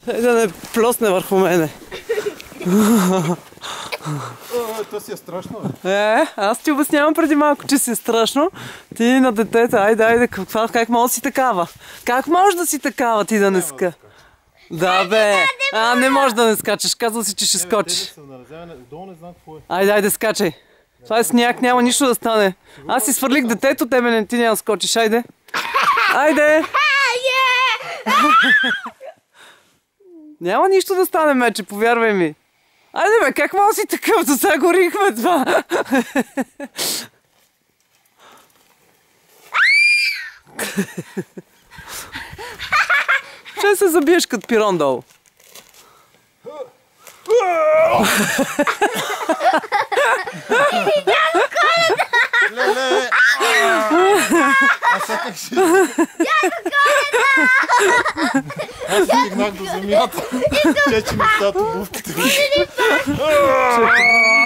Да не плосне върху мене. То си е страшно. Аз ти обяснявам преди малко, че си е страшно. Ти на детета, айде, как може да си такава? Как може да си такава ти да не ска? Да бе, не може да не скачаш, казал си, че ще скочиш. Айде, скачай. Това е сняг, няма нищо да стане. Аз си свърлих детето, тебе ти няма да скочиш, айде. Айде! Няма нищо да стане, мече, повярвай ми. Айде бе, как мога си такъв? До сега горихме това. Ще се забиеш като пирон долу. Леле! Аз сяках си... Аз стигнах до земята. Чече ми стат обувките.